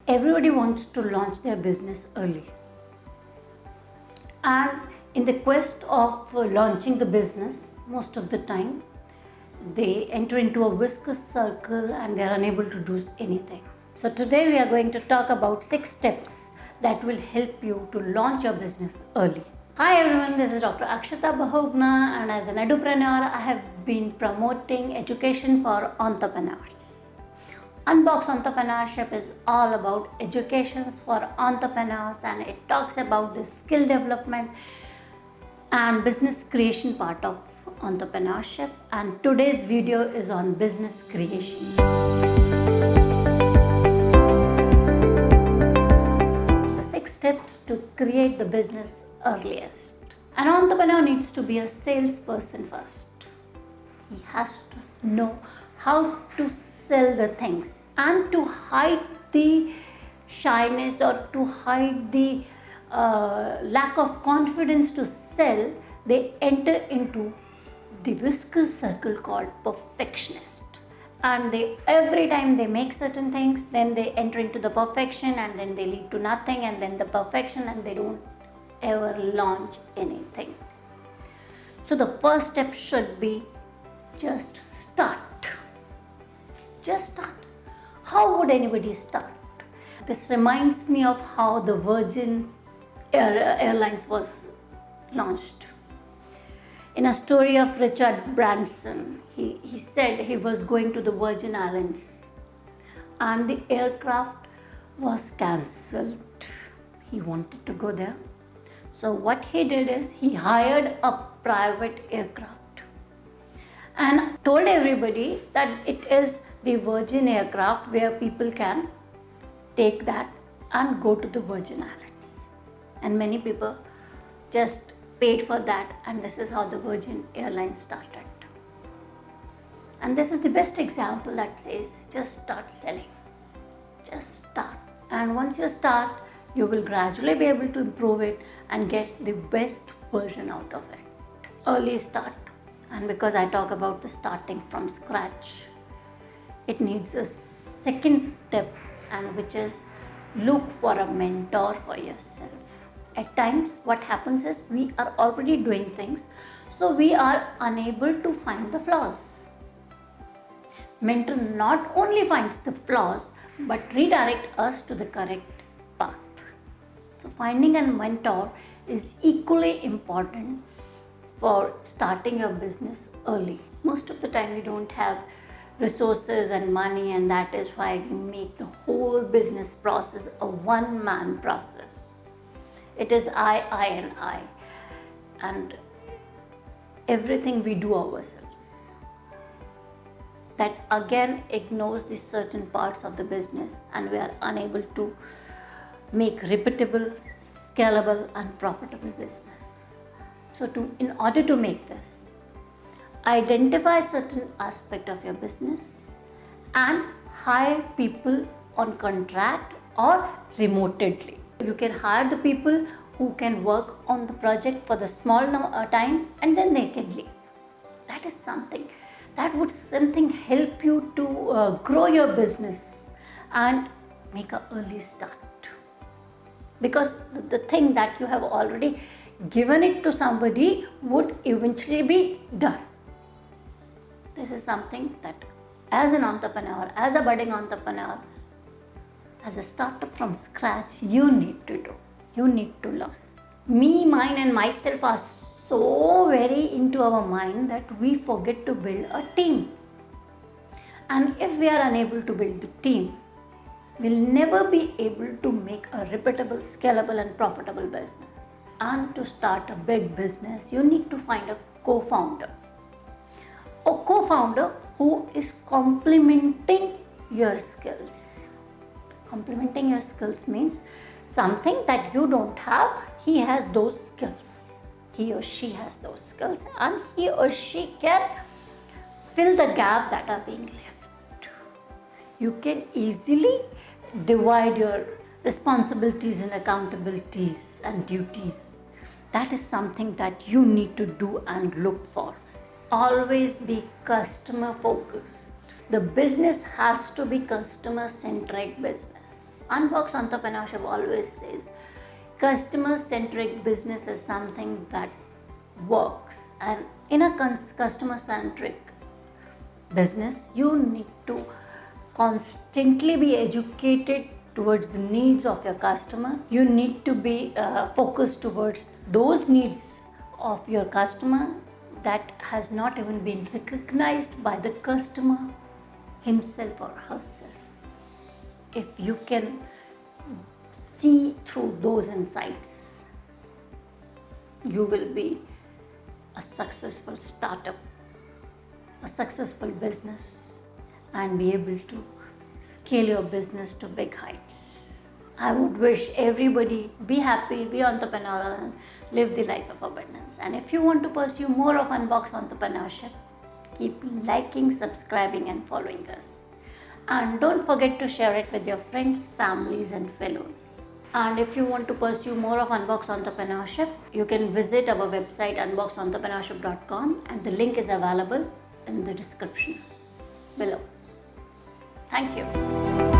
Everybody wants to launch their business early. And in the quest of launching the business, most of the time, they enter into a viscous circle and they are unable to do anything. So today we are going to talk about 6 steps that will help you to launch your business early. Hi everyone, this is Dr. Akshita Bahuguna, and as an edupreneur, I have been promoting education for entrepreneurs. Unbox Entrepreneurship is all about educations for entrepreneurs, and it talks about the skill development and business creation part of entrepreneurship. And today's video is on business creation. The 6 steps to create the business earliest. An entrepreneur needs to be a salesperson first. He has to know how to sell the things, and to hide the shyness or to hide the lack of confidence to sell, they enter into the viscous circle called perfectionist. And every time they make certain things, then they enter into the perfection, and then they lead to nothing, and then the perfection, and they don't ever launch anything. So the first step should be just start. Just start. How would anybody start? This reminds me of how the Virgin Airlines was launched. In a story of Richard Branson, he said he was going to the Virgin Islands and the aircraft was cancelled. He wanted to go there. So what he did is he hired a private aircraft and told everybody that it is the Virgin aircraft where people can take that and go to the Virgin Islands. And many people just paid for that, and this is how the Virgin Airlines started. And this is the best example that says just start selling. Just start. And once you start, you will gradually be able to improve it and get the best version out of it. Early start. And because I talk about the starting from scratch, it needs a second step, and which is look for a mentor for yourself. At times what happens is we are already doing things, so we are unable to find the flaws. Mentor not only finds the flaws but redirect us to the correct path. So finding a mentor is equally important for starting your business early. Most of the time we don't have resources and money, and that is why we make the whole business process a one-man process. It is I, and everything we do ourselves. That again ignores the certain parts of the business, and we are unable to make repeatable, scalable and profitable business. So in order to make this, identify certain aspect of your business and hire people on contract or remotely. You can hire the people who can work on the project for the small time, and then they can leave. That is something that would help you to grow your business and make an early start. Because the thing that you have already given it to somebody would eventually be done. This is something that as an entrepreneur, as a budding entrepreneur, as a startup from scratch, you need to do. You need to learn. Me, mine and myself are so very into our mind that we forget to build a team. And if we are unable to build the team, we'll never be able to make a repeatable, scalable and profitable business. And to start a big business, you need to find a co-founder. A co-founder who is complementing your skills. Complementing your skills means something that you don't have, he has those skills. He or she has those skills, and he or she can fill the gap that are being left. You can easily divide your responsibilities and accountabilities and duties. That is something that you need to do and look for. Always be customer focused. The business has to be customer centric business. Unbox Entrepreneurship always says customer-centric business is something that works, and in a customer-centric business, you need to constantly be educated towards the needs of your customer. You need to be focused towards those needs of your customer that has not even been recognized by the customer himself or herself. If you can see through those insights, you will be a successful startup, a successful business, and be able to scale your business to big heights. I would wish everybody be happy, be entrepreneurial, and live the life of abundance. And if you want to pursue more of Unbox Entrepreneurship, keep liking, subscribing, and following us. And don't forget to share it with your friends, families, and fellows. And if you want to pursue more of Unbox Entrepreneurship, you can visit our website unboxentrepreneurship.com, and the link is available in the description below. Thank you.